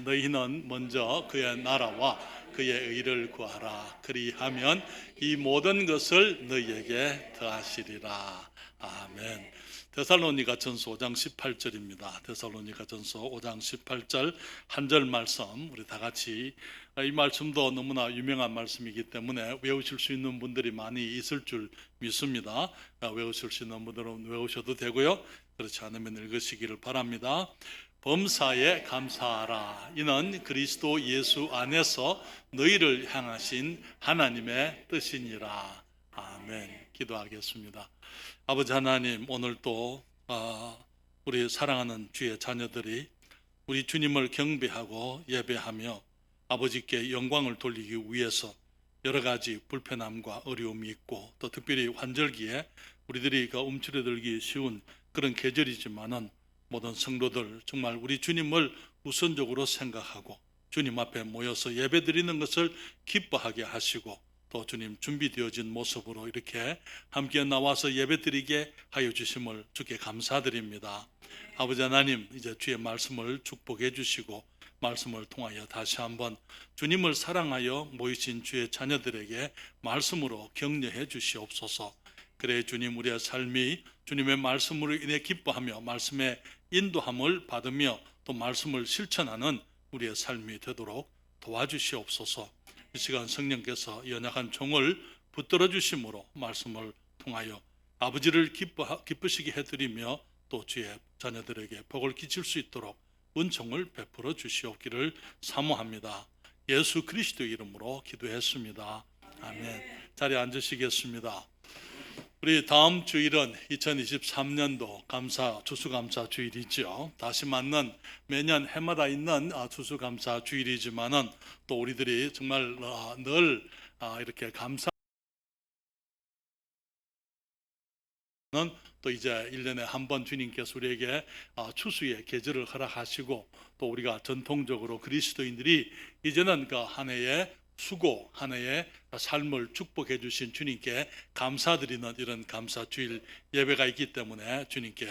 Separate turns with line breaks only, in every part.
너희는 먼저 그의 나라와 그의 의를 구하라. 그리하면 이 모든 것을 너희에게 더하시리라. 아멘. 데살로니가전서 5장 18절입니다. 데살로니가전서 5장 18절 한 절 말씀 우리 다 같이, 이 말씀도 너무나 유명한 말씀이기 때문에 외우실 수 있는 분들이 많이 있을 줄 믿습니다. 외우실 수 있는 분들은 외우셔도 되고요, 그렇지 않으면 읽으시기를 바랍니다. 범사에 감사하라. 이는 그리스도 예수 안에서 너희를 향하신 하나님의 뜻이니라. 아멘. 기도하겠습니다. 아버지 하나님, 오늘 또 우리 사랑하는 주의 자녀들이 우리 주님을 경배하고 예배하며 아버지께 영광을 돌리기 위해서 여러 가지 불편함과 어려움이 있고, 또 특별히 환절기에 우리들이 움츠러들기 쉬운 그런 계절이지만은, 모든 성도들 정말 우리 주님을 우선적으로 생각하고 주님 앞에 모여서 예배드리는 것을 기뻐하게 하시고, 또 주님 준비되어진 모습으로 이렇게 함께 나와서 예배드리게 하여 주심을 주께 감사드립니다. 아버지 하나님, 이제 주의 말씀을 축복해 주시고 말씀을 통하여 다시 한번 주님을 사랑하여 모이신 주의 자녀들에게 말씀으로 격려해 주시옵소서. 그래 주님, 우리의 삶이 주님의 말씀으로 인해 기뻐하며 말씀의 인도함을 받으며 또 말씀을 실천하는 우리의 삶이 되도록 도와주시옵소서. 이 시간 성령께서 연약한 종을 붙들어 주심으로 말씀을 통하여 아버지를 기쁘시게 해드리며 또 주의 자녀들에게 복을 끼칠 수 있도록 은총을 베풀어 주시옵기를 사모합니다. 예수 그리스도의 이름으로 기도했습니다. 아멘. 자리에 앉으시겠습니다. 우리 다음 주일은 2023년도 추수감사 주일이죠. 다시 맞는 매년 해마다 있는 추수감사 주일이지만은 또 우리들이 정말 늘 이렇게 감사는 또 이제 1년에 한 번 주님께서 우리에게 추수의 계절을 허락하시고, 또 우리가 전통적으로 그리스도인들이 이제는 그 한 해의 수고, 한 해의 삶을 축복해 주신 주님께 감사드리는 이런 감사주일 예배가 있기 때문에 주님께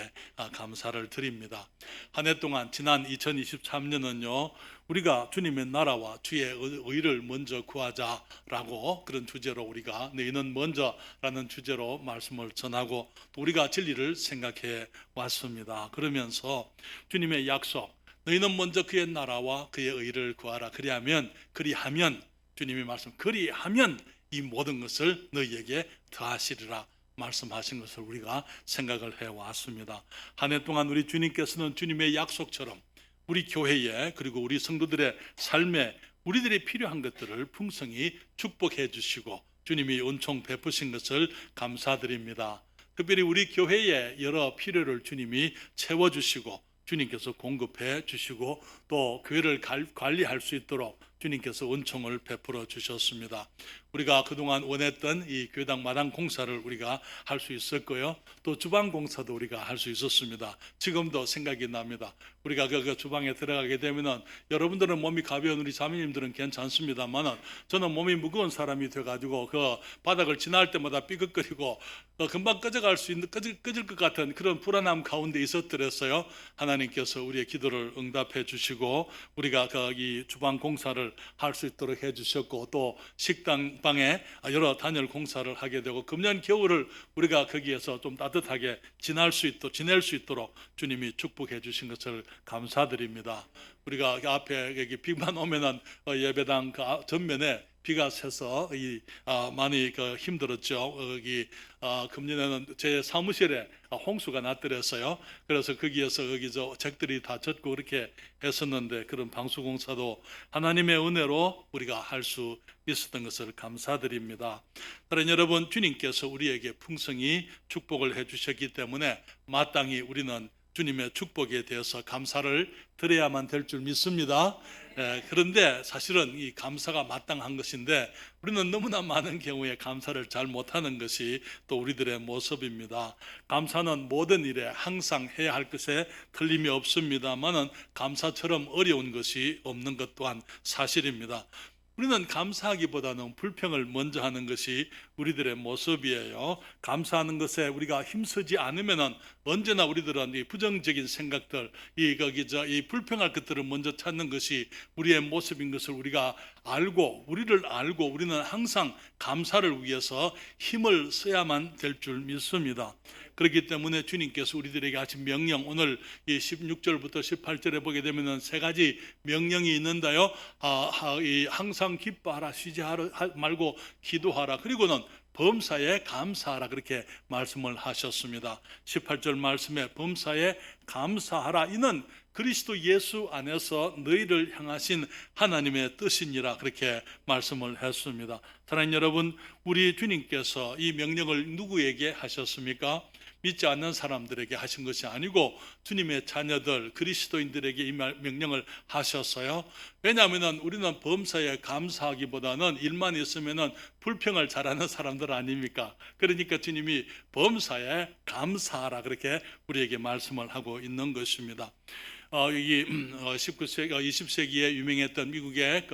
감사를 드립니다. 한 해 동안 지난 2023년은요 우리가 주님의 나라와 주의 의를 먼저 구하자라고, 그런 주제로 우리가 너희는 먼저라는 주제로 말씀을 전하고 또 우리가 진리를 생각해 왔습니다. 그러면서 주님의 약속, 너희는 먼저 그의 나라와 그의 의를 구하라. 그리하면 주님이 말씀, 그리하면 이 모든 것을 너희에게 더하시리라 말씀하신 것을 우리가 생각을 해왔습니다. 한 해 동안 우리 주님께서는 주님의 약속처럼 우리 교회에, 그리고 우리 성도들의 삶에 우리들이 필요한 것들을 풍성히 축복해 주시고 주님이 은총 베푸신 것을 감사드립니다. 특별히 우리 교회의 여러 필요를 주님이 채워주시고 주님께서 공급해 주시고 또 교회를 관리할 수 있도록 주님께서 은총을 베풀어 주셨습니다. 우리가 그동안 원했던 이 교회당 마당 공사를 우리가 할 수 있었고요, 또 주방 공사도 우리가 할 수 있었습니다. 지금도 생각이 납니다. 우리가 그 주방에 들어가게 되면은, 여러분들은 몸이 가벼운 우리 자매님들은 괜찮습니다만은 저는 몸이 무거운 사람이 돼가지고 그 바닥을 지날 때마다 삐걱거리고 금방 꺼질 것 같은 그런 불안함 가운데 있었더랬어요. 하나님께서 우리의 기도를 응답해 주시고 우리가 이 주방 공사를 할 수 있도록 해 주셨고, 또 식당방에 여러 단열 공사를 하게 되고, 금년 겨울을 우리가 거기에서 좀 따뜻하게 지낼 수 있도록 주님이 축복해 주신 것을 감사드립니다. 우리가 앞에 여기 비만 오면은 예배당 전면에 비가 새서 많이 힘들었죠. 여기 금년에는 제 사무실에 홍수가 났더랬어요. 그래서 거기에서 여기 잭들이 다 젖고 그렇게 했었는데, 그런 방수공사도 하나님의 은혜로 우리가 할 수 있었던 것을 감사드립니다. 다른 여러분, 주님께서 우리에게 풍성히 축복을 해주셨기 때문에 마땅히 우리는 주님의 축복에 대해서 감사를 드려야만 될 줄 믿습니다. 그런데 사실은 이 감사가 마땅한 것인데 우리는 너무나 많은 경우에 감사를 잘 못하는 것이 또 우리들의 모습입니다. 감사는 모든 일에 항상 해야 할 것에 틀림이 없습니다만은 감사처럼 어려운 것이 없는 것 또한 사실입니다. 우리는 감사하기보다는 불평을 먼저 하는 것이 우리들의 모습이에요. 감사하는 것에 우리가 힘쓰지 않으면은 언제나 우리들은 이 부정적인 생각들, 이 불평할 것들을 먼저 찾는 것이 우리의 모습인 것을 우리가 알고, 우리를 알고 우리는 항상 감사를 위해서 힘을 써야만 될 줄 믿습니다. 그렇기 때문에 주님께서 우리들에게 하신 명령, 오늘 이 16절부터 18절에 보게 되면은 세 가지 명령이 있는데요. 항상 기뻐하라, 쉬지 말고 기도하라. 그리고는 범사에 감사하라, 그렇게 말씀을 하셨습니다. 18절 말씀에 범사에 감사하라, 이는 그리스도 예수 안에서 너희를 향하신 하나님의 뜻이니라, 그렇게 말씀을 했습니다. 사랑하는 여러분, 우리 주님께서 이 명령을 누구에게 하셨습니까? 믿지 않는 사람들에게 하신 것이 아니고 주님의 자녀들 그리스도인들에게 이 명령을 하셨어요. 왜냐하면 우리는 범사에 감사하기보다는 일만 있으면 불평을 잘하는 사람들 아닙니까? 그러니까 주님이 범사에 감사하라, 그렇게 우리에게 말씀을 하고 있는 것입니다. 이 19세기, 20세기에 유명했던 미국의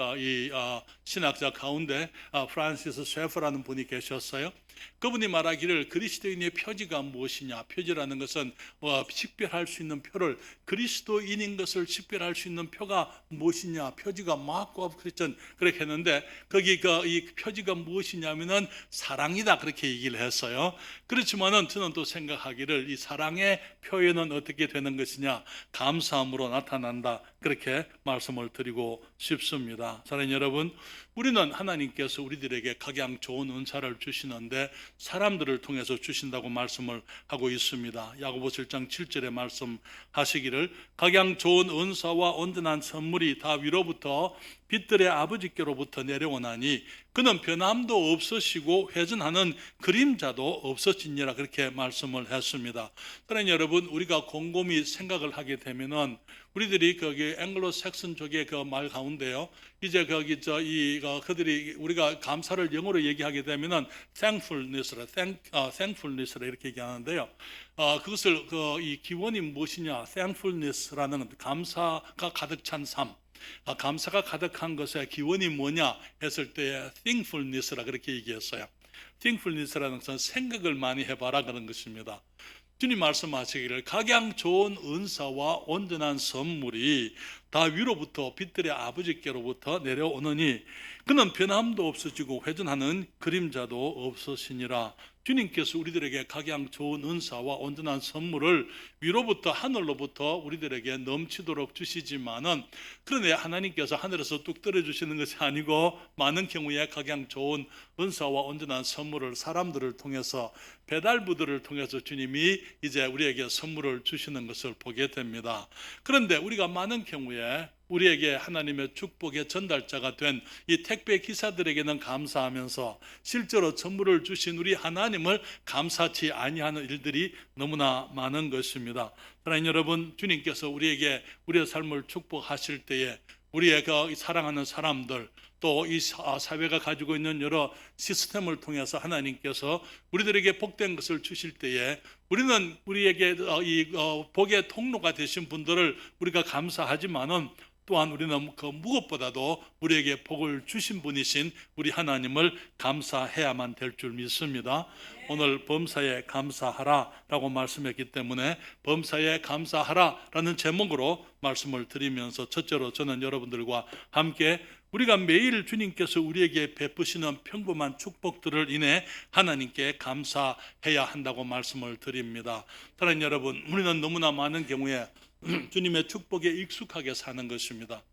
신학자 가운데 프란시스 셰퍼라는 분이 계셨어요. 그분이 말하기를 그리스도인의 표지가 무엇이냐, 표지라는 것은 식별할 수 있는 표를, 그리스도인인 것을 식별할 수 있는 표가 무엇이냐, 표지가 마크 오브 크리스천, 그렇게 했는데 거기 이 표지가 무엇이냐면은 사랑이다, 그렇게 얘기를 했어요. 그렇지만은 저는 또 생각하기를 이 사랑의 표현은 어떻게 되는 것이냐, 감사함으로 나타난다, 그렇게 말씀을 드리고 싶습니다. 사랑하는 여러분, 우리는 하나님께서 우리들에게 각양 좋은 은사를 주시는데 사람들을 통해서 주신다고 말씀을 하고 있습니다. 야고보서 1장 7절에 말씀하시기를 각양 좋은 은사와 온전한 선물이 다 위로부터 빛들의 아버지께로부터 내려오나니 그는 변함도 없으시고 회전하는 그림자도 없으시니라, 그렇게 말씀을 했습니다. 그러나 여러분, 우리가 곰곰이 생각을 하게 되면은 우리들이 거기 앵글로 색슨족의 그 말 가운데요, 이제 거기 그들이 우리가 감사를 영어로 얘기하게 되면은 thankfulness라 이렇게 얘기하는데요. 그것을 이 기원이 무엇이냐, thankfulness라는 감사가 가득 찬 삶. 감사가 가득한 것의 기원이 뭐냐 했을 때 thankfulness라 그렇게 얘기했어요. thankfulness라는 것은 생각을 많이 해봐라, 그런 것입니다. 주님 말씀하시기를 각양 좋은 은사와 온전한 선물이 다 위로부터 빛들의 아버지께로부터 내려오느니 그는 변함도 없어지고 회전하는 그림자도 없으시니라. 주님께서 우리들에게 각양 좋은 은사와 온전한 선물을 위로부터, 하늘로부터 우리들에게 넘치도록 주시지만은, 그런데 하나님께서 하늘에서 뚝 떨어주시는 것이 아니고 많은 경우에 각양 좋은 은사와 온전한 선물을 사람들을 통해서, 배달부들을 통해서 주님이 이제 우리에게 선물을 주시는 것을 보게 됩니다. 그런데 우리가 많은 경우에 우리에게 하나님의 축복의 전달자가 된 이 택배 기사들에게는 감사하면서 실제로 선물을 주신 우리 하나님을 감사치 아니하는 일들이 너무나 많은 것입니다. 사랑하는 여러분, 주님께서 우리에게 우리의 삶을 축복하실 때에 우리의 사랑하는 사람들, 또 이 사회가 가지고 있는 여러 시스템을 통해서 하나님께서 우리들에게 복된 것을 주실 때에 우리는 우리에게 이 복의 통로가 되신 분들을 우리가 감사하지만은 또한 우리는 그 무엇보다도 우리에게 복을 주신 분이신 우리 하나님을 감사해야만 될 줄 믿습니다. 오늘 범사에 감사하라라고 말씀했기 때문에 범사에 감사하라라는 제목으로 말씀을 드리면서 첫째로 저는 여러분들과 함께 우리가 매일 주님께서 우리에게 베푸시는 평범한 축복들을 인해 하나님께 감사해야 한다고 말씀을 드립니다. 사랑하는 여러분, 우리는 너무나 많은 경우에 주님의 축복에 익숙하게 사는 것입니다.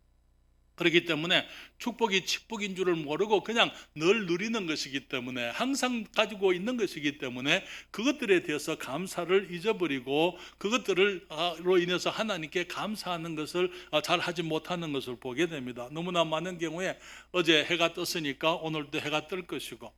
그렇기 때문에 축복이 축복인 줄을 모르고 그냥 늘 누리는 것이기 때문에, 항상 가지고 있는 것이기 때문에 그것들에 대해서 감사를 잊어버리고 그것들로 인해서 하나님께 감사하는 것을 잘 하지 못하는 것을 보게 됩니다. 너무나 많은 경우에 어제 해가 떴으니까 오늘도 해가 뜰 것이고,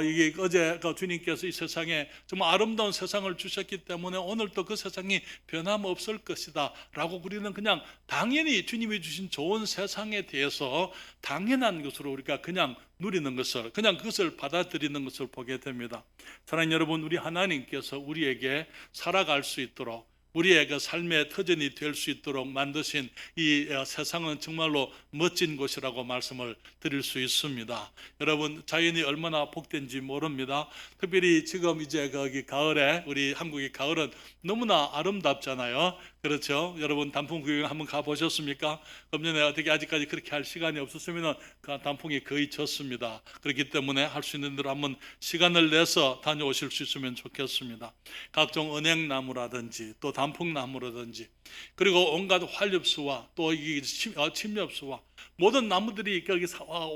이게 어제 주님께서 이 세상에 정말 아름다운 세상을 주셨기 때문에 오늘도 그 세상이 변함없을 것이다 라고 우리는 그냥 당연히 주님이 주신 좋은 세상에 대해서 당연한 것으로 우리가 그냥 누리는 것을, 그냥 그것을 받아들이는 것을 보게 됩니다. 사랑하는 여러분, 우리 하나님께서 우리에게 살아갈 수 있도록, 우리의 그 삶의 터전이 될 수 있도록 만드신 이 세상은 정말로 멋진 곳이라고 말씀을 드릴 수 있습니다. 여러분, 자연이 얼마나 복된지 모릅니다. 특별히 지금 이제 거기 가을에, 우리 한국의 가을은 너무나 아름답잖아요. 그렇죠? 여러분, 단풍 구경 한번 가보셨습니까? 금년에 어떻게 아직까지 그렇게 할 시간이 없었으면 그 단풍이 거의 졌습니다. 그렇기 때문에 할 수 있는 대로 한번 시간을 내서 다녀오실 수 있으면 좋겠습니다. 각종 은행나무라든지 또 단풍나무라든지, 그리고 온갖 활엽수와 또 이 침엽수와 모든 나무들이 여기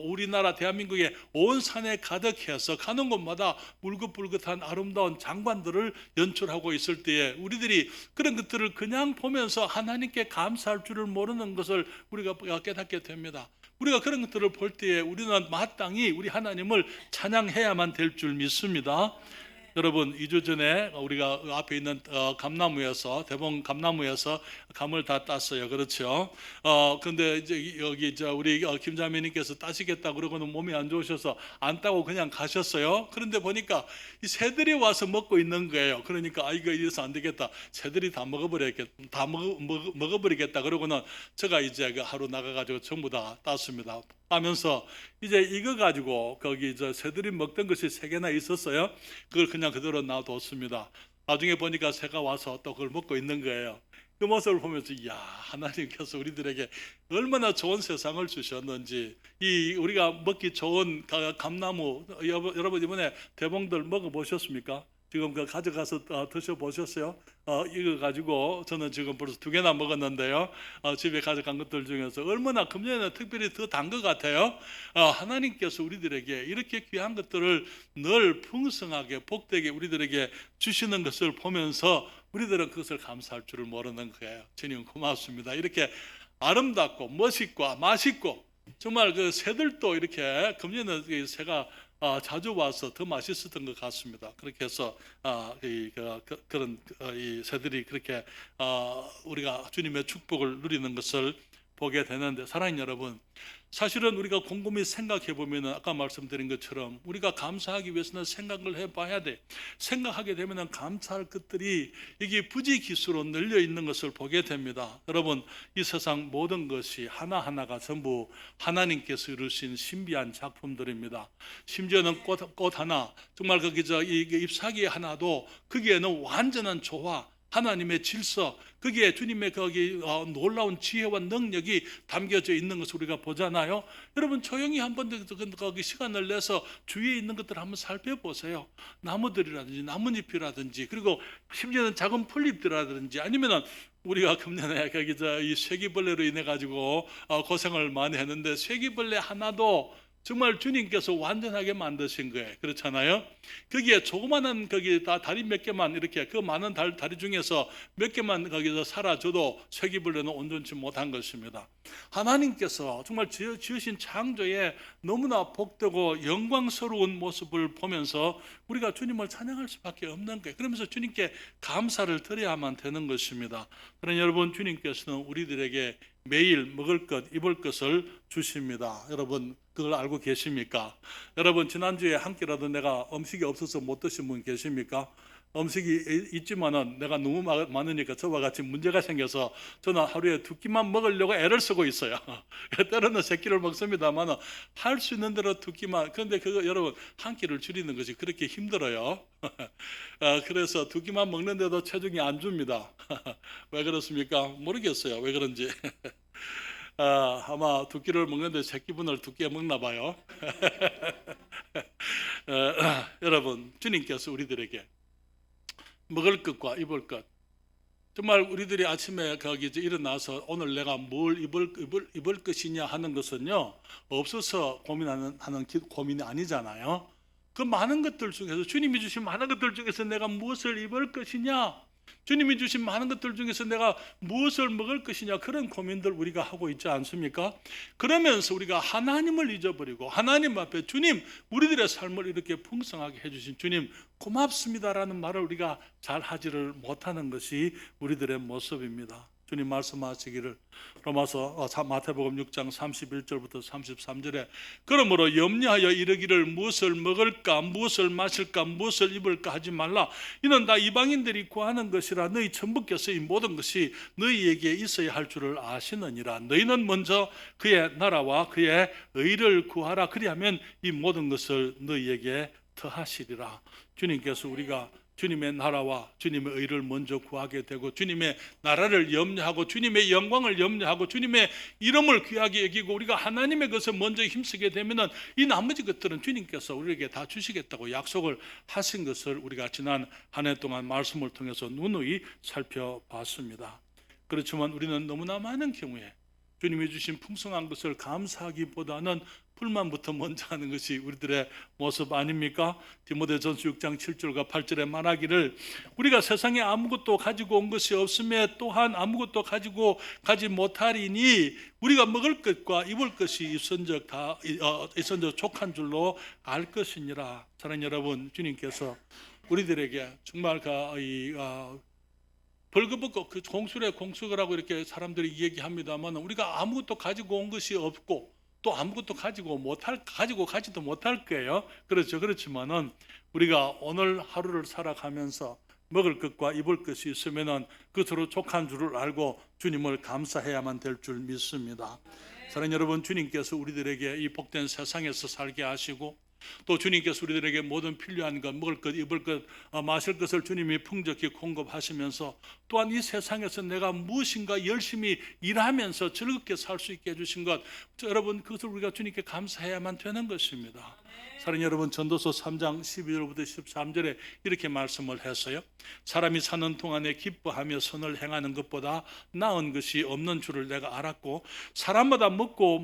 우리나라 대한민국의 온 산에 가득해서 가는 곳마다 울긋불긋한 아름다운 장관들을 연출하고 있을 때에 우리들이 그런 것들을 그냥 보면서 하나님께 감사할 줄을 모르는 것을 우리가 깨닫게 됩니다. 우리가 그런 것들을 볼 때에 우리는 마땅히 우리 하나님을 찬양해야만 될 줄 믿습니다. 여러분, 2주 전에 우리가 앞에 있는 감나무에서, 대봉 감나무에서 감을 다 땄어요. 그렇죠? 근데 이제 여기 우리 김자매님께서 따시겠다 그러고는 몸이 안 좋으셔서 안 따고 그냥 가셨어요. 그런데 보니까 이 새들이 와서 먹고 있는 거예요. 그러니까 이거 이래서 안 되겠다. 새들이 다 먹어버리겠다. 그러고는 제가 이제 하루 나가가지고 전부 다 땄습니다. 따면서 이제 이거 가지고 거기 새들이 먹던 것이 3개나 있었어요. 그걸 그냥 그대로 놔뒀습니다. 나중에 보니까 새가 와서 또 그걸 먹고 있는 거예요. 그 모습을 보면서 이야, 하나님께서 우리들에게 얼마나 좋은 세상을 주셨는지, 이 우리가 먹기 좋은 감나무, 여러분 이번에 대봉들 먹어보셨습니까? 지금 그 가져가서 드셔보셨어요? 이거 가지고 저는 지금 벌써 2개나 먹었는데요. 집에 가져간 것들 중에서 얼마나 금년에는 특별히 더 단 것 같아요. 하나님께서 우리들에게 이렇게 귀한 것들을 늘 풍성하게 복되게 우리들에게 주시는 것을 보면서 우리들은 그것을 감사할 줄을 모르는 거예요. 주님 고맙습니다. 이렇게 아름답고 멋있고 맛있고, 정말 그 새들도 이렇게 금년에 새가 자주 와서 더 맛있었던 것 같습니다. 그렇게 해서 그런 이 새들이 그렇게 우리가 주님의 축복을 누리는 것을 보게 되는데, 사랑하는 여러분, 사실은 우리가 곰곰이 생각해 보면 아까 말씀드린 것처럼 우리가 감사하기 위해서는 생각을 해봐야 돼. 생각하게 되면 감사할 것들이 이게 부지기수로 널려 있는 것을 보게 됩니다. 여러분, 이 세상 모든 것이 하나하나가 전부 하나님께서 이루신 신비한 작품들입니다. 심지어는 꽃 하나, 정말 거기 잎사귀 하나도 거기에는 완전한 조화, 하나님의 질서, 거기에 주님의 거기 놀라운 지혜와 능력이 담겨져 있는 것을 우리가 보잖아요. 여러분, 조용히 한번 거기 시간을 내서 주위에 있는 것들을 한번 살펴보세요. 나무들이라든지 나뭇잎이라든지, 그리고 심지어는 작은 풀잎들이라든지, 아니면은 우리가 금년에 거기 이 쇠기벌레로 인해 가지고 고생을 많이 했는데, 쇠기벌레 하나도 정말 주님께서 완전하게 만드신 거예요. 그렇잖아요? 거기에 조그마한 거기 다리 몇 개만, 이렇게 그 많은 다리 중에서 몇 개만 거기서 살아줘도 쇠기벌레는 온전치 못한 것입니다. 하나님께서 정말 지으신 창조에 너무나 복되고 영광스러운 모습을 보면서 우리가 주님을 찬양할 수밖에 없는 거예요. 그러면서 주님께 감사를 드려야만 되는 것입니다. 그러나 여러분, 주님께서는 우리들에게 매일 먹을 것, 입을 것을 주십니다. 여러분, 그걸 알고 계십니까? 여러분, 지난주에 한 끼라도 내가 음식이 없어서 못 드신 분 계십니까? 음식이 있지만은 내가 너무 많으니까 저와 같이 문제가 생겨서 저는 하루에 2끼만 먹으려고 애를 쓰고 있어요. 때로는 3끼를 먹습니다만 할 수 있는 대로 2끼만. 그런데 그거 여러분, 한 끼를 줄이는 것이 그렇게 힘들어요. 그래서 2끼만 먹는데도 체중이 안 줍니다. 왜 그렇습니까? 모르겠어요. 왜 그런지. 아마 2끼를 먹는데 3끼분을 2끼에 먹나 봐요. 여러분, 주님께서 우리들에게 먹을 것과 입을 것, 정말 우리들이 아침에 거기 일어나서 오늘 내가 뭘 입을 것이냐 하는 것은요, 없어서 고민하는 고민이 아니잖아요. 그 많은 것들 중에서, 주님이 주신 많은 것들 중에서 내가 무엇을 입을 것이냐, 주님이 주신 많은 것들 중에서 내가 무엇을 먹을 것이냐, 그런 고민들 우리가 하고 있지 않습니까? 그러면서 우리가 하나님을 잊어버리고 하나님 앞에 주님, 우리들의 삶을 이렇게 풍성하게 해주신 주님 고맙습니다라는 말을 우리가 잘 하지를 못하는 것이 우리들의 모습입니다. 주님 말씀하시기를 로마서 마태복음 6장 31절부터 33절에 그러므로 염려하여 이르기를 무엇을 먹을까 무엇을 마실까 무엇을 입을까 하지 말라. 이는 다 이방인들이 구하는 것이라. 너희 천부께서 이 모든 것이 너희에게 있어야 할 줄을 아시느니라. 너희는 먼저 그의 나라와 그의 의를 구하라. 그리하면 이 모든 것을 너희에게 더하시리라. 주님께서 우리가 주님의 나라와 주님의 의를 먼저 구하게 되고 주님의 나라를 염려하고 주님의 영광을 염려하고 주님의 이름을 귀하게 여기고 우리가 하나님의 것을 먼저 힘쓰게 되면 이 나머지 것들은 주님께서 우리에게 다 주시겠다고 약속을 하신 것을 우리가 지난 한 해 동안 말씀을 통해서 누누이 살펴봤습니다. 그렇지만 우리는 너무나 많은 경우에 주님이 주신 풍성한 것을 감사하기보다는 불만부터 먼저 하는 것이 우리들의 모습 아닙니까? 디모데전서 6장 7절과 8절에 말하기를 우리가 세상에 아무것도 가지고 온 것이 없음에 또한 아무것도 가지고 가지 못하리니 우리가 먹을 것과 입을 것이 있은적 족한 줄로 알 것이니라. 사랑하는 여러분, 주님께서 우리들에게 정말 벌거벗고 그 공수라고 이렇게 사람들이 얘기합니다만 우리가 아무것도 가지고 온 것이 없고 또 아무것도 가지고 가지도 못할 거예요. 그렇죠. 그렇지만은 우리가 오늘 하루를 살아가면서 먹을 것과 입을 것이 있으면은 그것으로 족한 줄을 알고 주님을 감사해야만 될 줄 믿습니다. 사랑하는 여러분, 주님께서 우리들에게 이 복된 세상에서 살게 하시고 또 주님께서 우리들에게 모든 필요한 것, 먹을 것, 입을 것, 마실 것을 주님이 풍족히 공급하시면서 또한 이 세상에서 내가 무엇인가 열심히 일하면서 즐겁게 살 수 있게 해주신 것, 여러분 그것을 우리가 주님께 감사해야만 되는 것입니다. 사랑하는 여러분, 전도서 3장 12절부터 13절에 이렇게 말씀을 했어요. 사람이 사는 동안에 기뻐하며 선을 행하는 것보다 나은 것이 없는 줄을 내가 알았고 사람마다 먹고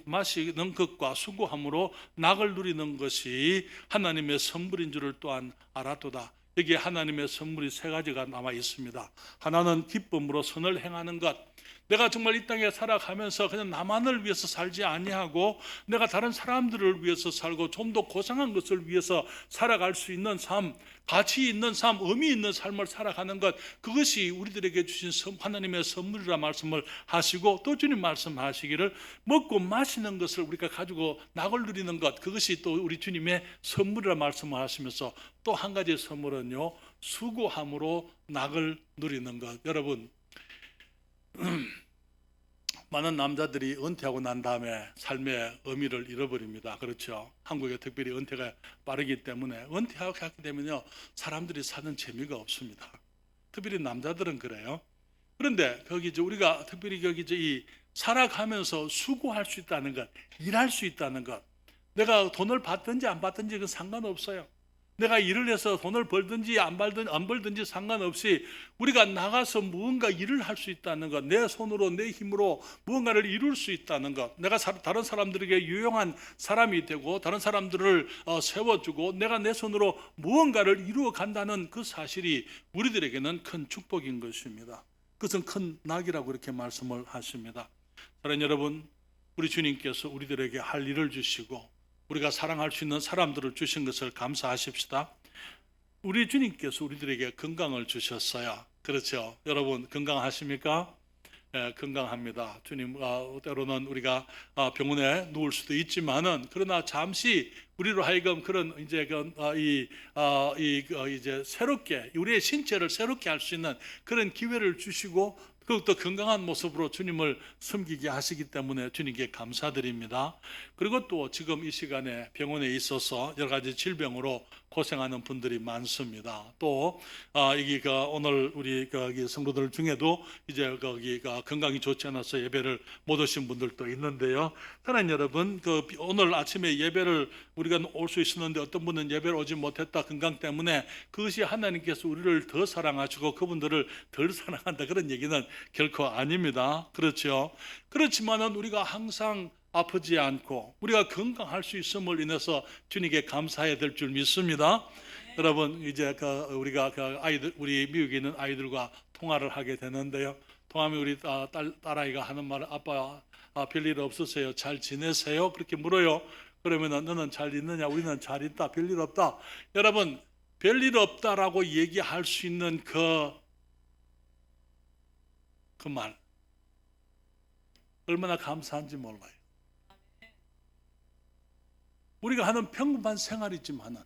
마시는 것과 수고함으로 낙을 누리는 것이 하나님의 선물인 줄을 또한 알았도다. 여기에 하나님의 선물이 세 가지가 남아 있습니다. 하나는 기쁨으로 선을 행하는 것. 내가 정말 이 땅에 살아가면서 그냥 나만을 위해서 살지 아니하고 내가 다른 사람들을 위해서 살고 좀 더 고상한 것을 위해서 살아갈 수 있는 삶, 가치 있는 삶, 의미 있는 삶을 살아가는 것, 그것이 우리들에게 주신 하나님의 선물이라 말씀을 하시고 또 주님 말씀하시기를 먹고 마시는 것을 우리가 가지고 낙을 누리는 것, 그것이 또 우리 주님의 선물이라 말씀을 하시면서 또 한 가지 선물은요, 수고함으로 낙을 누리는 것. 여러분, 많은 남자들이 은퇴하고 난 다음에 삶의 의미를 잃어버립니다. 그렇죠? 한국에 특별히 은퇴가 빠르기 때문에 은퇴하게 되면요, 사람들이 사는 재미가 없습니다. 특별히 남자들은 그래요. 그런데 우리가 특별히 이 살아가면서 수고할 수 있다는 것, 일할 수 있다는 것, 내가 돈을 받든지 안 받든지 그건 상관없어요. 내가 일을 해서 돈을 벌든지 안 벌든지 상관없이 우리가 나가서 무언가 일을 할 수 있다는 것, 내 손으로 내 힘으로 무언가를 이룰 수 있다는 것, 내가 다른 사람들에게 유용한 사람이 되고 다른 사람들을 세워주고 내가 내 손으로 무언가를 이루어 간다는 그 사실이 우리들에게는 큰 축복인 것입니다. 그것은 큰 낙이라고 이렇게 말씀을 하십니다. 사랑하는 여러분, 우리 주님께서 우리들에게 할 일을 주시고 우리가 사랑할 수 있는 사람들을 주신 것을 감사하십시다. 우리 주님께서 우리들에게 건강을 주셨어요. 그렇죠? 여러분 건강하십니까? 예, 건강합니다. 주님, 때로는 우리가 병원에 누울 수도 있지만은 그러나 잠시 우리로 하여금 그런 이제 새롭게 우리의 신체를 새롭게 할 수 있는 그런 기회를 주시고 그것도 건강한 모습으로 주님을 섬기게 하시기 때문에 주님께 감사드립니다. 그리고 또 지금 이 시간에 병원에 있어서 여러 가지 질병으로 고생하는 분들이 많습니다. 또 오늘 우리 성도들 중에도 이제 건강이 좋지 않아서 예배를 못 오신 분들도 있는데요. 사랑하는 여러분, 오늘 아침에 예배를 우리가 올 수 있었는데 어떤 분은 예배를 오지 못했다, 건강 때문에. 그것이 하나님께서 우리를 더 사랑하시고 그분들을 덜 사랑한다, 그런 얘기는 결코 아닙니다. 그렇죠? 그렇지만은 우리가 항상 아프지 않고 우리가 건강할 수 있음을 인해서 주님께 감사해야 될 줄 믿습니다. 여러분, 이제 우리가 우리 미국에 있는 아이들과 통화를 하게 되는데요. 통화하면 우리 딸아이가 하는 말은 아빠 별일 없으세요? 잘 지내세요? 그렇게 물어요. 그러면 너는 잘 있느냐? 우리는 잘 있다. 별일 없다. 여러분, 별일 없다라고 얘기할 수 있는 그 말 얼마나 감사한지 몰라요. 우리가 하는 평범한 생활이지만은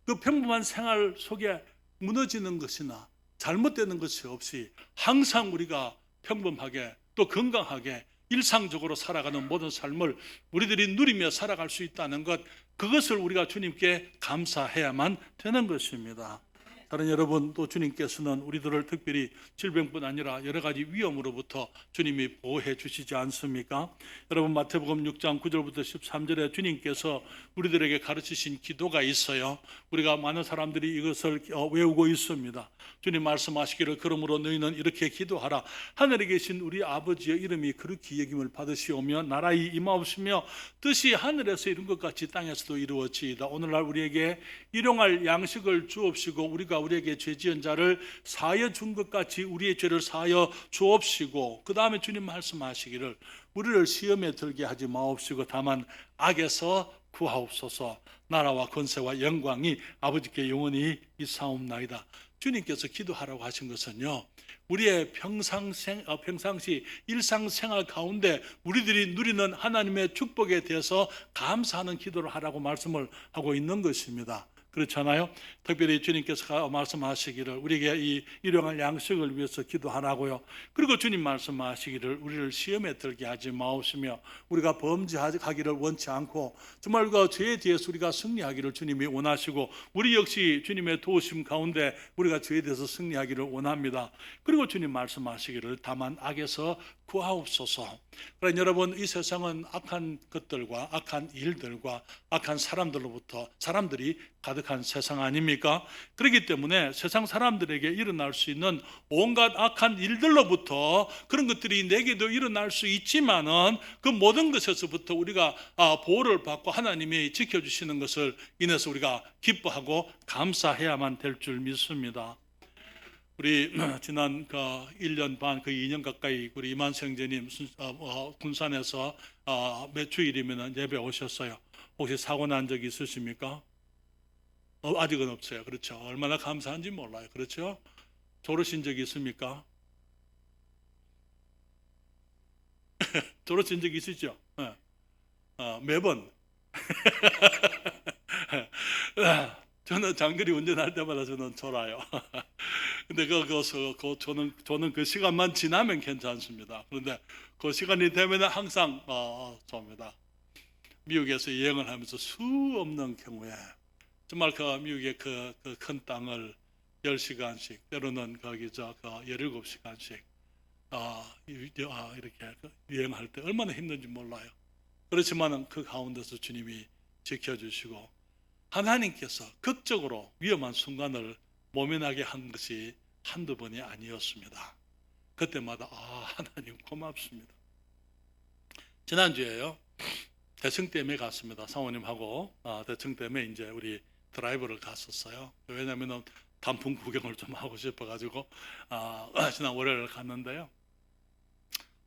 그 평범한 생활 속에 무너지는 것이나 잘못되는 것이 없이 항상 우리가 평범하게 또 건강하게 일상적으로 살아가는 모든 삶을 우리들이 누리며 살아갈 수 있다는 것, 그것을 우리가 주님께 감사해야만 되는 것입니다. 다른 여러분, 또 주님께서는 우리들을 특별히 질병뿐 아니라 여러 가지 위험으로부터 주님이 보호해 주시지 않습니까? 여러분, 마태복음 6장 9절부터 13절에 주님께서 우리들에게 가르치신 기도가 있어요. 우리가 많은 사람들이 이것을 외우고 있습니다. 주님 말씀하시기를 그러므로 너희는 이렇게 기도하라. 하늘에 계신 우리 아버지의 이름이 그렇게 여김을 받으시오며 나라의 임하옵시며 뜻이 하늘에서 이룬 것 같이 땅에서도 이루어지이다. 오늘날 우리에게 일용할 양식을 주옵시고 우리가 우리에게 죄 지은 자를 사하여 준 것 같이 우리의 죄를 사하여 주옵시고, 그 다음에 주님 말씀하시기를 우리를 시험에 들게 하지 마옵시고 다만 악에서 구하옵소서. 나라와 권세와 영광이 아버지께 영원히 있사옵나이다. 주님께서 기도하라고 하신 것은요, 우리의 평상시 일상생활 가운데 우리들이 누리는 하나님의 축복에 대해서 감사하는 기도를 하라고 말씀을 하고 있는 것입니다. 그렇잖아요. 특별히 주님께서 말씀하시기를 우리에게 이 일용할 양식을 위해서 기도하라고요. 그리고 주님 말씀하시기를 우리를 시험에 들게 하지 마옵시며 우리가 범죄하기를 원치 않고 정말 그 죄에 대해서 우리가 승리하기를 주님이 원하시고 우리 역시 주님의 도우심 가운데 우리가 죄에 대해서 승리하기를 원합니다. 그리고 주님 말씀하시기를 다만 악에서 구하옵소서. 그러나 여러분, 이 세상은 악한 것들과 악한 일들과 악한 사람들이 가득한 세상 아닙니까? 그렇기 때문에 세상 사람들에게 일어날 수 있는 온갖 악한 일들로부터 그런 것들이 내게도 일어날 수 있지만은 그 모든 것에서부터 우리가 보호를 받고 하나님이 지켜주시는 것을 인해서 우리가 기뻐하고 감사해야만 될 줄 믿습니다. 우리 지난 1년 반, 2년 가까이 우리 이만성재님 군산에서 몇 주일이면 예배 오셨어요. 혹시 사고 난 적 있으십니까? 아직은 없어요. 그렇죠. 얼마나 감사한지 몰라요. 그렇죠. 졸으신 적이 있습니까? 졸으신 적 있으시죠? 매번. 저는 장거리 운전할 때마다 저는 졸아요. 근데 저는 그 시간만 지나면 괜찮습니다. 그런데 그 시간이 되면 항상 좁니다. 미국에서 여행을 하면서 수 없는 경우에 정말 미국의 그 큰 땅을 10시간씩 때로는 거기 17시간씩 이렇게 여행할 때 얼마나 힘든지 몰라요. 그렇지만 그 가운데서 주님이 지켜주시고 하나님께서 극적으로 위험한 순간을 모면하게 한 것이 한두 번이 아니었습니다. 그때마다 하나님 고맙습니다. 지난주에요, 대청댐에 갔습니다. 사모님하고 대청댐에 이제 우리 드라이브를 갔었어요. 왜냐하면 단풍 구경을 좀 하고 싶어가지고 지난 월요일 갔는데요.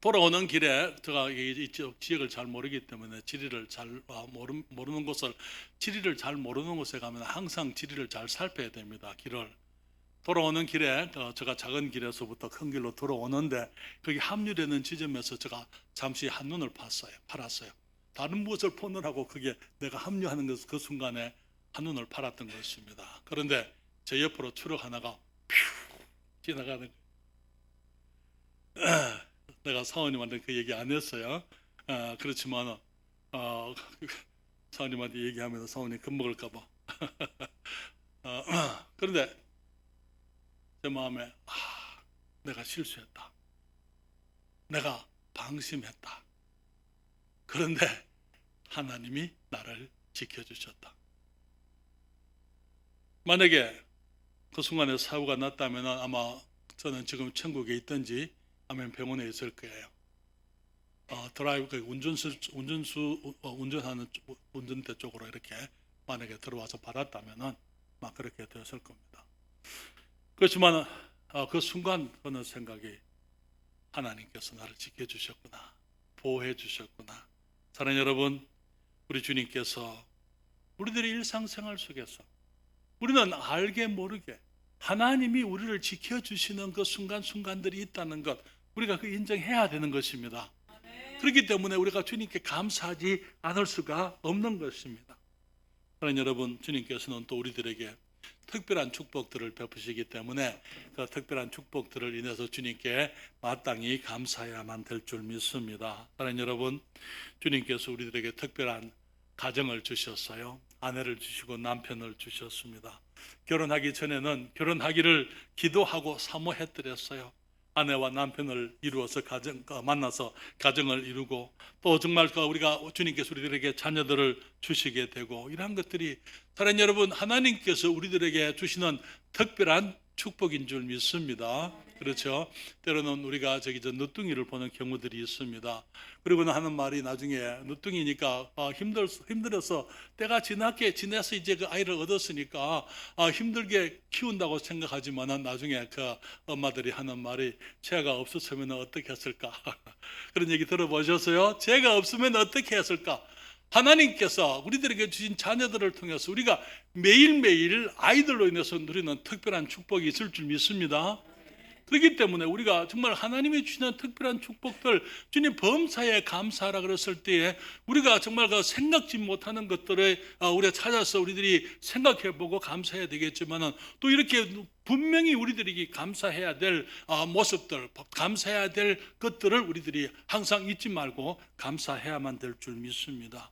돌아오는 길에 제가 이쪽 지역을 잘 모르기 때문에 지리를 잘 모르는 곳에 가면 항상 지리를 잘 살펴야 됩니다. 길을 돌아오는 길에 제가 작은 길에서부터 큰 길로 돌아오는데 거기 합류되는 지점에서 제가 잠시 한눈을 팔았어요. 다른 무엇을 보느라고 그게 내가 합류하는 그 순간에 한눈을 팔았던 것입니다. 그런데 제 옆으로 트럭 하나가 퓨 지나가는 거예요. 내가 사원님한테 그 얘기 안 했어요. 그렇지만 사원님한테 얘기하면서 사원님 겁먹을까 봐. 그런데 제 마음에 내가 실수했다. 내가 방심했다. 그런데 하나님이 나를 지켜주셨다. 만약에 그 순간에 사고가 났다면 아마 저는 지금 천국에 있든지 아니면 병원에 있을 거예요. 드라이브 운전하는 운전대 쪽으로 이렇게 만약에 들어와서 받았다면은 막 그렇게 되었을 겁니다. 그렇지만 그 순간 드는 생각이 하나님께서 나를 지켜주셨구나, 보호해 주셨구나. 사랑하는 여러분, 우리 주님께서 우리들의 일상생활 속에서 우리는 알게 모르게 하나님이 우리를 지켜주시는 그 순간순간들이 있다는 것, 우리가 그 인정해야 되는 것입니다. 그렇기 때문에 우리가 주님께 감사하지 않을 수가 없는 것입니다. 그러나 여러분, 주님께서는 또 우리들에게 특별한 축복들을 베푸시기 때문에 그 특별한 축복들을 인해서 주님께 마땅히 감사해야만 될 줄 믿습니다. 사랑하는 여러분, 주님께서 우리들에게 특별한 가정을 주셨어요. 아내를 주시고 남편을 주셨습니다. 결혼하기 전에는 결혼하기를 기도하고 사모했더랬어요. 아내와 남편을 이루어서 만나서 가정을 이루고, 또 정말 우리가 주님께서 우리들에게 자녀들을 주시게 되고, 이러한 것들이 사랑하는 여러분, 하나님께서 우리들에게 주시는 특별한 축복인 줄 믿습니다. 그렇죠? 때로는 우리가 늦둥이를 보는 경우들이 있습니다. 그리고는 하는 말이 나중에 늦둥이니까 힘들어서 때가 지나서 이제 그 아이를 얻었으니까 힘들게 키운다고 생각하지만은 나중에 그 엄마들이 하는 말이, 죄가 없었으면 어떻게 했을까? 그런 얘기 들어보셨어요? 죄가 없으면 어떻게 했을까? 하나님께서 우리들에게 주신 자녀들을 통해서 우리가 매일매일 아이들로 인해서 누리는 특별한 축복이 있을 줄 믿습니다. 그렇기 때문에 우리가 정말 하나님이 주시는 특별한 축복들, 주님 범사에 감사하라 그랬을 때에 우리가 정말 그 생각지 못하는 것들을 우리가 찾아서 우리들이 생각해보고 감사해야 되겠지만은, 또 이렇게 분명히 우리들이 감사해야 될 모습들, 감사해야 될 것들을 우리들이 항상 잊지 말고 감사해야만 될 줄 믿습니다.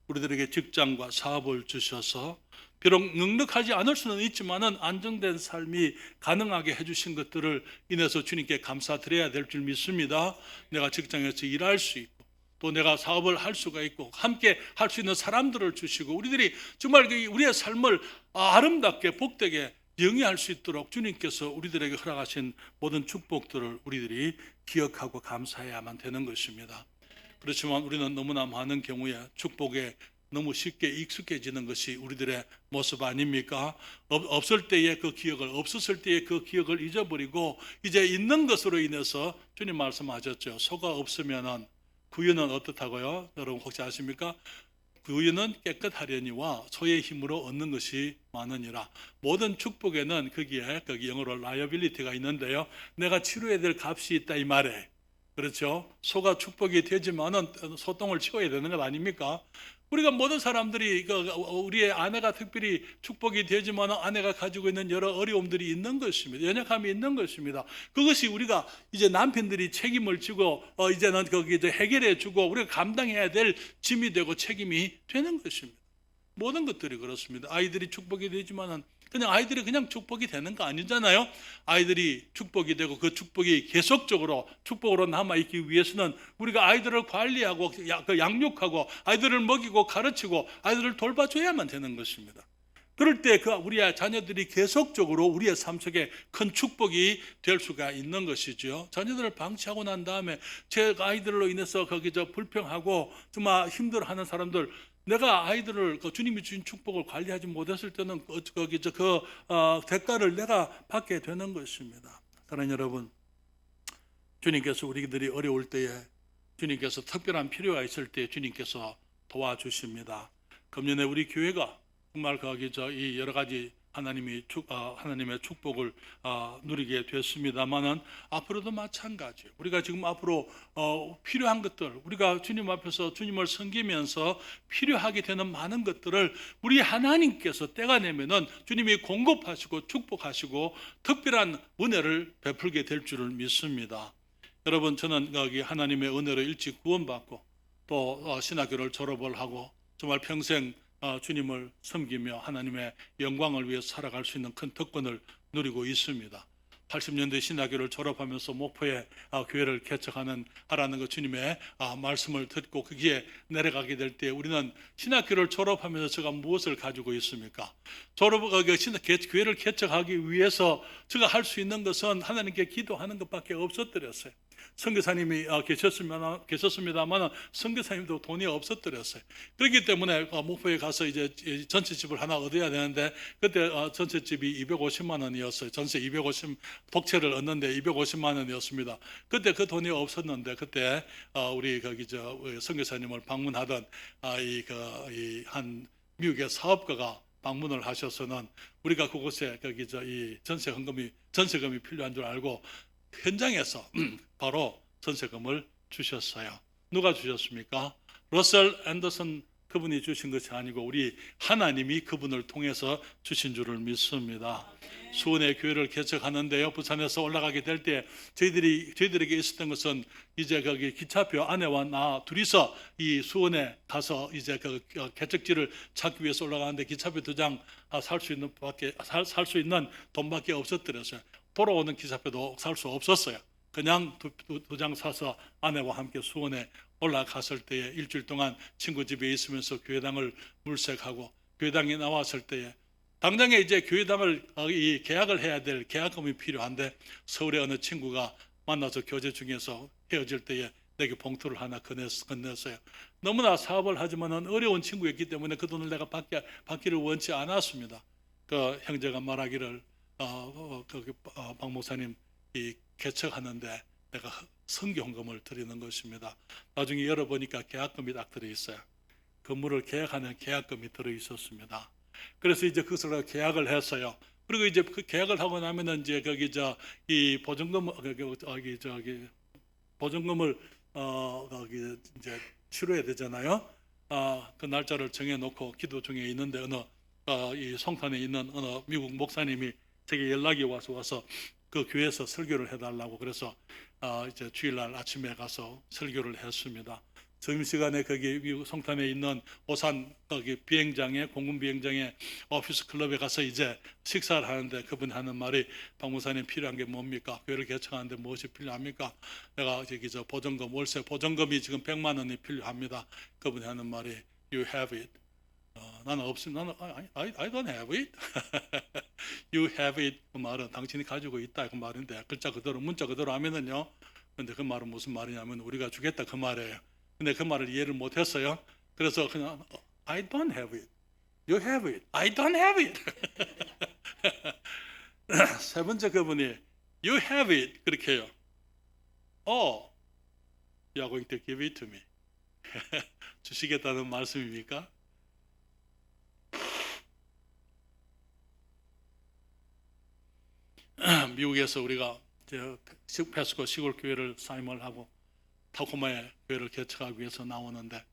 우리들에게 직장과 사업을 주셔서 비록 넉넉하지 않을 수는 있지만은 안정된 삶이 가능하게 해주신 것들을 인해서 주님께 감사드려야 될 줄 믿습니다. 내가 직장에서 일할 수 있고, 또 내가 사업을 할 수가 있고, 함께 할 수 있는 사람들을 주시고, 우리들이 정말 우리의 삶을 아름답게 복되게 영위할 수 있도록 주님께서 우리들에게 허락하신 모든 축복들을 우리들이 기억하고 감사해야만 되는 것입니다. 그렇지만 우리는 너무나 많은 경우에 축복에 너무 쉽게 익숙해지는 것이 우리들의 모습 아닙니까? 없을 때의 그 기억을, 없었을 때의 그 기억을 잊어버리고 이제 있는 것으로 인해서, 주님 말씀하셨죠. 소가 없으면 구유는 어떻다고요? 여러분 혹시 아십니까? 구유는 깨끗하려니와 소의 힘으로 얻는 것이 많으니라. 모든 축복에는 거기 영어로 liability가 있는데요, 내가 치러야 될 값이 있다 이 말에. 그렇죠? 소가 축복이 되지만은 소똥을 치워야 되는 것 아닙니까? 우리가 모든 사람들이 우리의 아내가 특별히 축복이 되지만 아내가 가지고 있는 여러 어려움들이 있는 것입니다. 연약함이 있는 것입니다. 그것이 우리가 이제 남편들이 책임을 지고 이제는 거기 해결해 주고 우리가 감당해야 될 짐이 되고 책임이 되는 것입니다. 모든 것들이 그렇습니다. 아이들이 축복이 되지만은 그냥 아이들이 그냥 축복이 되는 거 아니잖아요. 아이들이 축복이 되고 그 축복이 계속적으로 축복으로 남아있기 위해서는 우리가 아이들을 관리하고 양육하고 아이들을 먹이고 가르치고 아이들을 돌봐줘야만 되는 것입니다. 그럴 때 우리의 자녀들이 계속적으로 우리의 삶 속에 큰 축복이 될 수가 있는 것이죠. 자녀들을 방치하고 난 다음에 제 아이들로 인해서 불평하고 정말 힘들어하는 사람들, 내가 아이들을 주님이 주신 축복을 관리하지 못했을 때는 대가를 내가 받게 되는 것입니다. 사랑하는 여러분, 주님께서 우리들이 어려울 때에, 주님께서 특별한 필요가 있을 때 주님께서 도와주십니다. 금년에 우리 교회가 정말 이 여러 가지 하나님의 축복을 누리게 됐습니다만은 앞으로도 마찬가지예요. 우리가 지금 앞으로 필요한 것들, 우리가 주님 앞에서 주님을 섬기면서 필요하게 되는 많은 것들을 우리 하나님께서 때가 되면은 주님이 공급하시고 축복하시고 특별한 은혜를 베풀게 될 줄을 믿습니다. 여러분, 저는 여기 하나님의 은혜로 일찍 구원받고 또 신학교를 졸업을 하고 정말 평생 주님을 섬기며 하나님의 영광을 위해 살아갈 수 있는 큰 특권을 누리고 있습니다. 80년대 신학교를 졸업하면서 목포에 교회를 개척하라는 것 주님의 말씀을 듣고 거기에 내려가게 될 때 우리는 신학교를 졸업하면서 제가 무엇을 가지고 있습니까? 교회를 개척하기 위해서 제가 할 수 있는 것은 하나님께 기도하는 것밖에 없었더랬어요. 선교사님이 계셨습니다만 선교사님도 돈이 없었더랬어요. 그렇기 때문에 목포에 가서 이제 전셋집을 하나 얻어야 되는데 그때 전셋집이 250만 원이었어요. 전세 250 독채를 얻는데 250만 원이었습니다. 그때 그 돈이 없었는데 그때 우리 선교사님을 방문하던 한 미국의 사업가가 방문을 하셔서는 우리가 그곳에 이 전세금이 필요한 줄 알고 현장에서 바로 전세금을 주셨어요. 누가 주셨습니까? 러셀 앤더슨 그분이 주신 것이 아니고 우리 하나님이 그분을 통해서 주신 줄을 믿습니다. 수원의 교회를 개척하는데요, 부산에서 올라가게 될 때 저희들에게 있었던 것은 이제 거기 기차표 아내와 나 둘이서 이 수원에 가서 이제 그 개척지를 찾기 위해서 올라가는데 기차표 2장 살 수 있는 돈밖에 없었더랬어요. 돌아오는 기차표도 살 수 없었어요. 그냥 두 장 사서 아내와 함께 수원에 올라갔을 때에 일주일 동안 친구 집에 있으면서 교회당을 물색하고 교회당에 나왔을 때에 당장에 이제 교회당을 계약을 해야 될 계약금이 필요한데 서울의 어느 친구가 만나서 교제 중에서 헤어질 때에 내게 봉투를 하나 건넸어요. 너무나 사업을 하지만은 어려운 친구였기 때문에 그 돈을 내가 받기를 원치 않았습니다. 그 형제가 말하기를 박 목사님 이 개척하는데 내가 성경금을 드리는 것입니다. 나중에 열어보니까 계약금이 딱 들어있어요. 건물을 계약하는 계약금이 들어있었습니다. 그래서 이제 그것을 계약을 했어요. 그리고 이제 그 계약을 하고 나면은 이제 거기 이 보증금을 거기 이제 치러야 되잖아요. 그 날짜를 정해놓고 기도 중에 있는데 이 송탄에 있는 어느 미국 목사님이 제게 연락이 와서 그 교회에서 설교를 해달라고 그래서 이제 주일날 아침에 가서 설교를 했습니다. 점심시간에 거기 미국 송탄에 있는 오산 거기 공군 비행장에 오피스 클럽에 가서 이제 식사를 하는데 그분이 하는 말이 박 목사님 필요한 게 뭡니까? 교회를 개척하는데 무엇이 필요합니까? 내가 저기 보증금 월세 보증금이 지금 100만 원이 필요합니다. 그분이 하는 말이 You have it. 나는 없으면 I don't have it. You have it. 그 말은 당신이 가지고 있다 그 말인데 글자 그대로 문자 그대로 하면은요. 근데 그 말은 무슨 말이냐면 우리가 주겠다 그 말이에요. 근데 그 말을 이해를 못했어요. 그래서 그냥 I don't have it. You have it. I don't have it. 세 번째 그분이 You have it 그렇게 해요. Oh, you are going to give it to me. 주시겠다는 말씀입니까? 미국에서 우리가 페스코 시골 교회를 사임을 하고 타코마의 교회를 개척하기 위해서 나오는데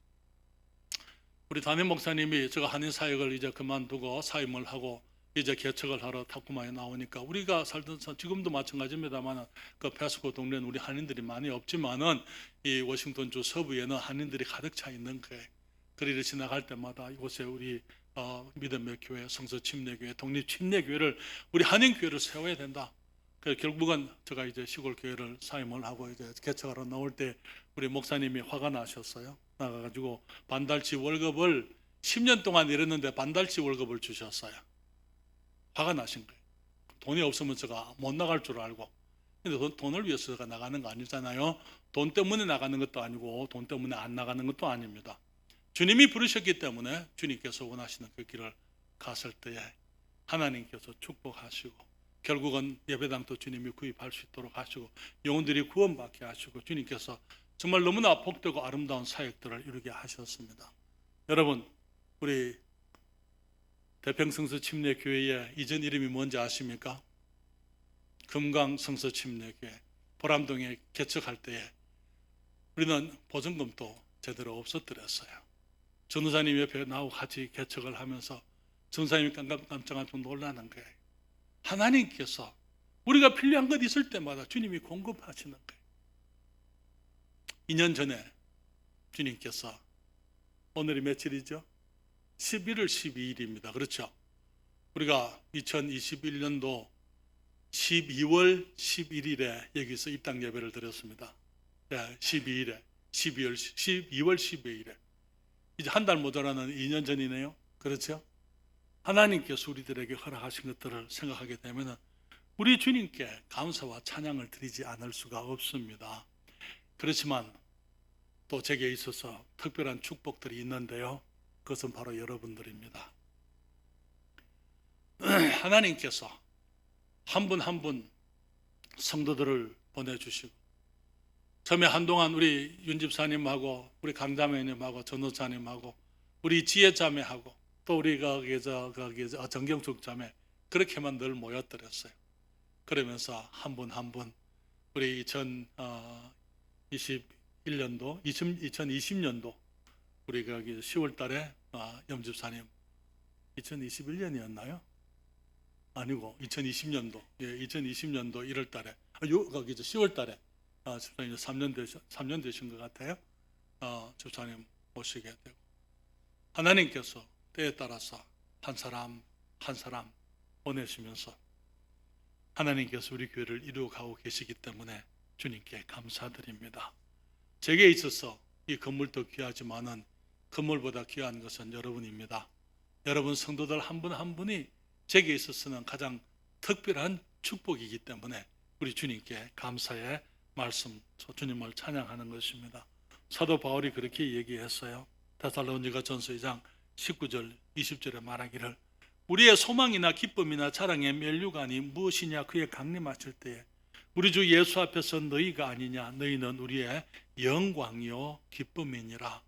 우리 담임 목사님이 제가 한인 사역을 이제 그만두고 사임을 하고 이제 개척을 하러 타코마에 나오니까 우리가 살던 지금도 마찬가지입니다만 그 페스코 동네는 우리 한인들이 많이 없지만은 이 워싱턴주 서부에는 한인들이 가득 차 있는 거예요. 거리를 지나갈 때마다 이곳에 우리 믿음의 교회, 성서 침례교회, 독립 침례교회를 우리 한인 교회를 세워야 된다. 그래서 결국은 제가 이제 시골 교회를 사임을 하고 이제 개척하러 나올 때 우리 목사님이 화가 나셨어요. 나가가지고 반달치 월급을 10년 동안 일했는데 반달치 월급을 주셨어요. 화가 나신 거예요. 돈이 없으면 제가 못 나갈 줄 알고. 근데 돈을 위해서 제가 나가는 거 아니잖아요. 돈 때문에 나가는 것도 아니고 돈 때문에 안 나가는 것도 아닙니다. 주님이 부르셨기 때문에 주님께서 원하시는 그 길을 갔을 때에 하나님께서 축복하시고 결국은 예배당도 주님이 구입할 수 있도록 하시고 영혼들이 구원받게 하시고 주님께서 정말 너무나 복되고 아름다운 사역들을 이루게 하셨습니다. 여러분 우리 대평성서 침례교회의 이전 이름이 뭔지 아십니까? 금강성서 침례교회 보람동에 개척할 때에 우리는 보증금도 제대로 없었더랬어요. 전도사님 옆에 나하고 같이 개척을 하면서 전도사님이 깜짝깜짝 놀라는 거예요. 하나님께서 우리가 필요한 것 있을 때마다 주님이 공급하시는 거예요. 2년 전에 주님께서 오늘이 며칠이죠? 11월 12일입니다. 그렇죠? 우리가 2021년도 12월 11일에 여기서 입당 예배를 드렸습니다. 12월 12일에 이제 한 달 모자라는 2년 전이네요. 그렇죠? 하나님께서 우리들에게 허락하신 것들을 생각하게 되면 우리 주님께 감사와 찬양을 드리지 않을 수가 없습니다. 그렇지만 또 제게 있어서 특별한 축복들이 있는데요. 그것은 바로 여러분들입니다. 하나님께서 한 분 한 분 성도들을 보내주시고 처음에 한동안 우리 윤집사님하고 우리 강자매님하고 전도사님하고 우리 지혜자매하고 또 우리가 정경숙 자매 그렇게만 늘 모였더랬어요. 그러면서 한 분 한 분 우리 2020년도 우리가 여기 10월 달에 염집사님 2021년이었나요? 아니고 2020년도 2020년도 1월 달에 거기 10월 달에 집사님 3년 되신 것 같아요. 집사님 모시게 되고 하나님께서 때에 따라서 한 사람 한 사람 보내시면서 하나님께서 우리 교회를 이루어가고 계시기 때문에 주님께 감사드립니다. 제게 있어서 이 건물도 귀하지만은 건물보다 귀한 것은 여러분입니다. 여러분 성도들 한 분 한 분이 제게 있어서는 가장 특별한 축복이기 때문에 우리 주님께 감사의 말씀, 주님을 찬양하는 것입니다. 사도 바울이 그렇게 얘기했어요. 데살로니가 전서 2장 19절 20절에 말하기를 우리의 소망이나 기쁨이나 자랑의 면류관이 무엇이냐 그의 강림하실 때에 우리 주 예수 앞에서 너희가 아니냐 너희는 우리의 영광이요 기쁨이니라.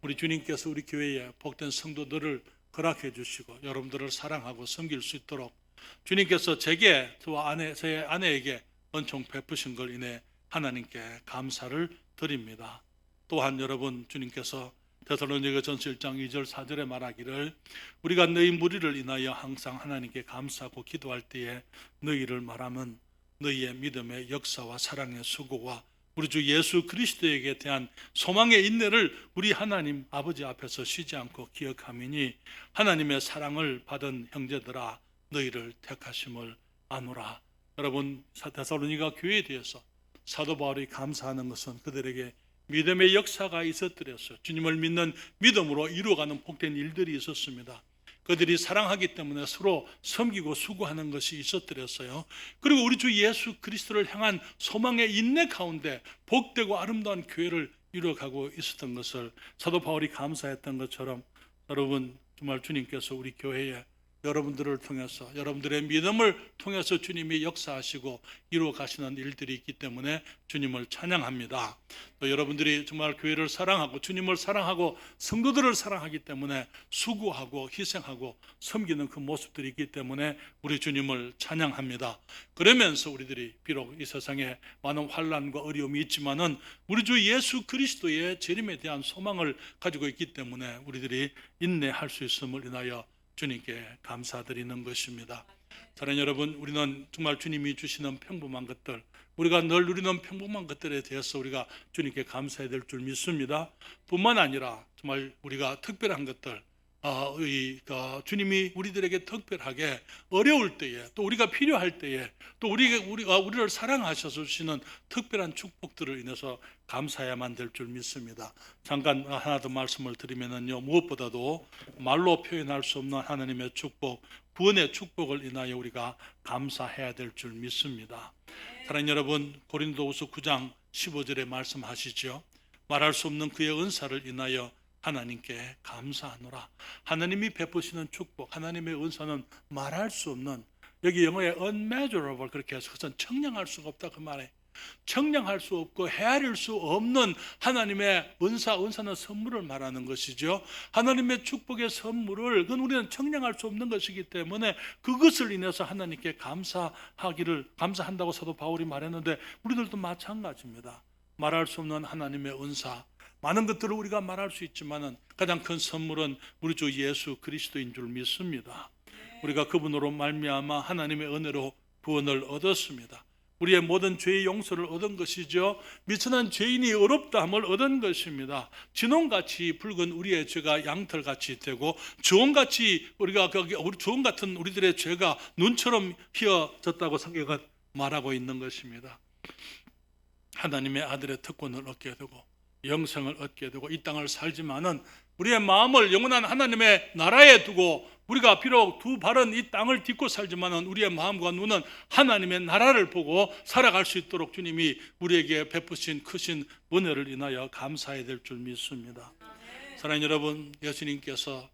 우리 주님께서 우리 교회에 복된 성도들을 허락해 주시고 여러분들을 사랑하고 섬길 수 있도록 주님께서 저의 아내에게 은총 베푸신 걸 인해 하나님께 감사를 드립니다. 또한 여러분 주님께서 데살로니가 전서 1장 2절 4절에 말하기를 우리가 너희 무리를 인하여 항상 하나님께 감사하고 기도할 때에 너희를 말하면 너희의 믿음의 역사와 사랑의 수고와 우리 주 예수 그리스도에게 대한 소망의 인내를 우리 하나님 아버지 앞에서 쉬지 않고 기억하미니 하나님의 사랑을 받은 형제들아 너희를 택하심을 아노라. 여러분 데살로니가 교회에 대해서 사도 바울이 감사하는 것은 그들에게 믿음의 역사가 있었더랬어요. 주님을 믿는 믿음으로 이루어가는 복된 일들이 있었습니다. 그들이 사랑하기 때문에 서로 섬기고 수고하는 것이 있었더랬어요. 그리고 우리 주 예수 그리스도를 향한 소망의 인내 가운데 복되고 아름다운 교회를 이루어가고 있었던 것을 사도 바울이 감사했던 것처럼 여러분 정말 주님께서 우리 교회에 여러분들을 통해서 여러분들의 믿음을 통해서 주님이 역사하시고 이루어 가시는 일들이 있기 때문에 주님을 찬양합니다. 또 여러분들이 정말 교회를 사랑하고 주님을 사랑하고 성도들을 사랑하기 때문에 수고하고 희생하고 섬기는 그 모습들이 있기 때문에 우리 주님을 찬양합니다. 그러면서 우리들이 비록 이 세상에 많은 환난과 어려움이 있지만은 우리 주 예수 그리스도의 재림에 대한 소망을 가지고 있기 때문에 우리들이 인내할 수 있음을 인하여 주님께 감사드리는 것입니다. 사랑하는 여러분, 우리는 정말 주님이 주시는 평범한 것들, 우리가 늘 누리는 평범한 것들에 대해서 우리가 주님께 감사해야 될 줄 믿습니다. 뿐만 아니라 정말 우리가 특별한 것들, 주님이 우리들에게 특별하게 어려울 때에 또 우리가 필요할 때에 또 우리를 사랑하셔서 주시는 특별한 축복들을 인해서 감사해야만 될 줄 믿습니다. 잠깐 하나 더 말씀을 드리면요, 무엇보다도 말로 표현할 수 없는 하나님의 축복, 구원의 축복을 인하여 우리가 감사해야 될 줄 믿습니다. 사랑하는 여러분, 고린도후서 9장 15절에 말씀하시죠. 말할 수 없는 그의 은사를 인하여 하나님께 감사하노라. 하나님이 베푸시는 축복, 하나님의 은사는 말할 수 없는, 여기 영어에 unmeasurable 그렇게 해서 그것은 청량할 수가 없다 그 말에, 청량할 수 없고 헤아릴 수 없는 하나님의 은사는 선물을 말하는 것이죠. 하나님의 축복의 선물을 그건 우리는 청량할 수 없는 것이기 때문에 그것을 인해서 하나님께 감사한다고 사도 바울이 말했는데 우리들도 마찬가지입니다. 말할 수 없는 하나님의 은사, 많은 것들을 우리가 말할 수 있지만은 가장 큰 선물은 우리 주 예수 그리스도인 줄 믿습니다. 우리가 그분으로 말미암아 하나님의 은혜로 구원을 얻었습니다. 우리의 모든 죄의 용서를 얻은 것이죠. 미천한 죄인이 의롭다함을 얻은 것입니다. 진홍같이 붉은 우리의 죄가 양털같이 되고 주홍같이 주홍 같은 우리들의 죄가 눈처럼 휘어졌다고 성경은 말하고 있는 것입니다. 하나님의 아들의 특권을 얻게 되고 영생을 얻게 되고 이 땅을 살지만은 우리의 마음을 영원한 하나님의 나라에 두고 우리가 비록 두 발은 이 땅을 딛고 살지만은 우리의 마음과 눈은 하나님의 나라를 보고 살아갈 수 있도록 주님이 우리에게 베푸신 크신 은혜를 인하여 감사해야 될 줄 믿습니다. 사랑하는 여러분, 예수님께서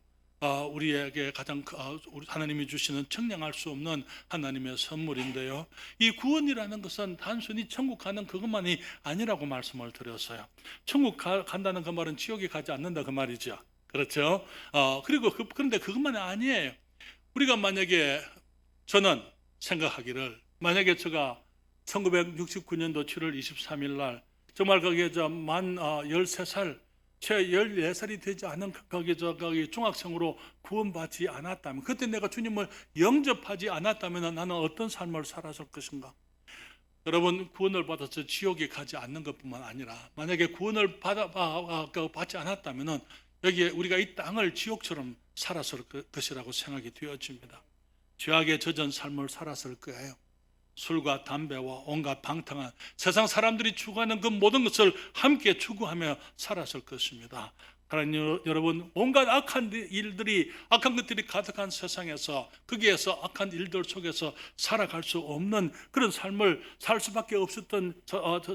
우리에게 가장 하나님이 주시는 청량할 수 없는 하나님의 선물인데요, 이 구원이라는 것은 단순히 천국 가는 그것만이 아니라고 말씀을 드렸어요. 천국 간다는 그 말은 지옥에 가지 않는다 그 말이죠. 그렇죠? 그런데 그것만이 아니에요. 우리가 만약에 저는 생각하기를, 만약에 제가 1969년도 7월 23일 날 정말 거기에 만 13살, 채 14살이 되지 않은 거기 중학생으로 구원받지 않았다면, 그때 내가 주님을 영접하지 않았다면 나는 어떤 삶을 살았을 것인가? 여러분, 구원을 받아서 지옥에 가지 않는 것뿐만 아니라 만약에 구원을 받지 않았다면 여기에 우리가 이 땅을 지옥처럼 살았을 것이라고 생각이 되어집니다. 죄악에 젖은 삶을 살았을 거예요. 술과 담배와 온갖 방탕한 세상 사람들이 추구하는 그 모든 것을 함께 추구하며 살았을 것입니다. 하나님 여러분, 온갖 악한 일들이, 악한 것들이 가득한 세상에서, 거기에서 악한 일들 속에서 살아갈 수 없는 그런 삶을 살 수밖에 없었던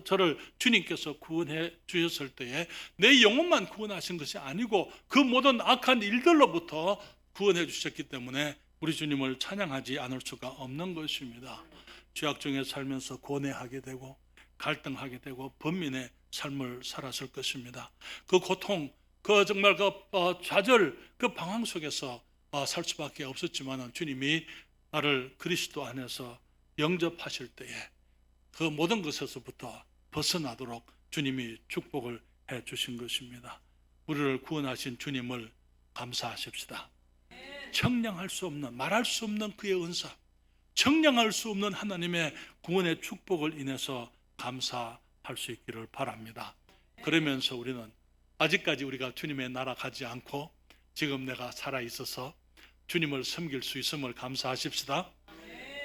저를 주님께서 구원해 주셨을 때에 내 영혼만 구원하신 것이 아니고 그 모든 악한 일들로부터 구원해 주셨기 때문에 우리 주님을 찬양하지 않을 수가 없는 것입니다. 죄악 중에 살면서 고뇌하게 되고 갈등하게 되고 번민의 삶을 살았을 것입니다. 그 고통, 그 정말 그 좌절, 그 방황 속에서 살 수밖에 없었지만 주님이 나를 그리스도 안에서 영접하실 때에 그 모든 것에서부터 벗어나도록 주님이 축복을 해 주신 것입니다. 우리를 구원하신 주님을 감사하십시다. 청량할 수 없는, 말할 수 없는 그의 은사, 청량할 수 없는 하나님의 구원의 축복을 인해서 감사할 수 있기를 바랍니다. 그러면서 우리는 아직까지 우리가 주님의 나라 가지 않고 지금 내가 살아있어서 주님을 섬길 수 있음을 감사하십시다.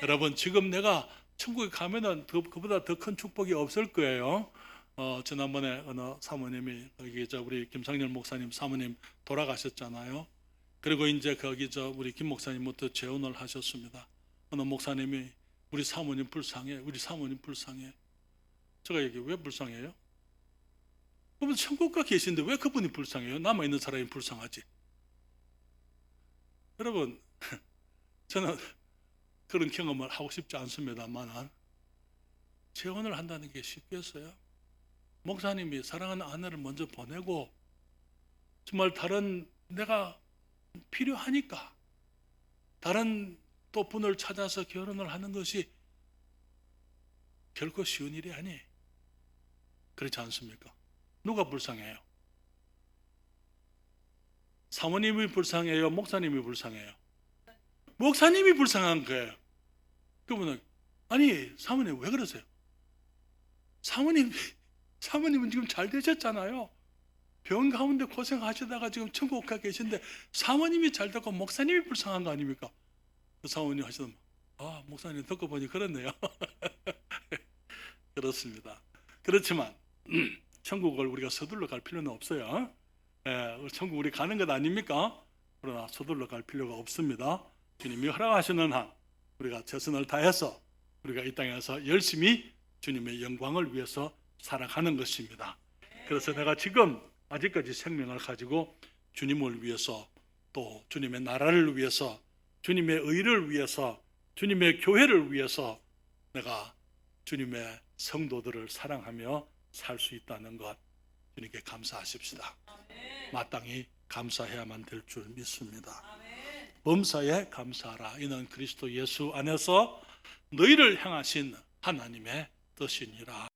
여러분, 지금 내가 천국에 가면은 그보다 더 큰 축복이 없을 거예요. 지난번에 어느 사모님이 여기 우리 김상렬 목사님 사모님 돌아가셨잖아요. 그리고 이제 거기 우리 김 목사님부터 재혼을 하셨습니다. 어느 목사님이 우리 사모님 불쌍해, 우리 사모님 불쌍해. 제가 얘기 왜 불쌍해요? 그분 천국가 계신데 왜 그분이 불쌍해요? 남아있는 사람이 불쌍하지. 여러분, 저는 그런 경험을 하고 싶지 않습니다만 재혼을 한다는 게 쉽겠어요? 목사님이 사랑하는 아내를 먼저 보내고 정말 다른 내가 필요하니까 다른 또 분을 찾아서 결혼을 하는 것이 결코 쉬운 일이 아니에요. 그렇지 않습니까? 누가 불쌍해요? 사모님이 불쌍해요? 목사님이 불쌍해요? 목사님이 불쌍한 거예요. 그러면 아니 사모님 왜 그러세요? 사모님은 지금 잘 되셨잖아요. 병 가운데 고생하시다가 지금 천국 가 계신데 사모님이 잘 되고 목사님이 불쌍한 거 아닙니까? 그 사모님 하시던 목사님 듣고 보니 그렇네요. 그렇습니다. 그렇지만 천국을 우리가 서둘러 갈 필요는 없어요. 천국 우리 가는 것 아닙니까? 그러나 서둘러 갈 필요가 없습니다. 주님이 허락하시는 한 우리가 최선을 다해서 우리가 이 땅에서 열심히 주님의 영광을 위해서 살아가는 것입니다. 그래서 내가 지금 아직까지 생명을 가지고 주님을 위해서 또 주님의 나라를 위해서 주님의 의를 위해서 주님의 교회를 위해서 내가 주님의 성도들을 사랑하며 살 수 있다는 것 주님께 감사하십시다. 마땅히 감사해야만 될 줄 믿습니다. 범사에 감사하라. 이는 그리스도 예수 안에서 너희를 향하신 하나님의 뜻이니라.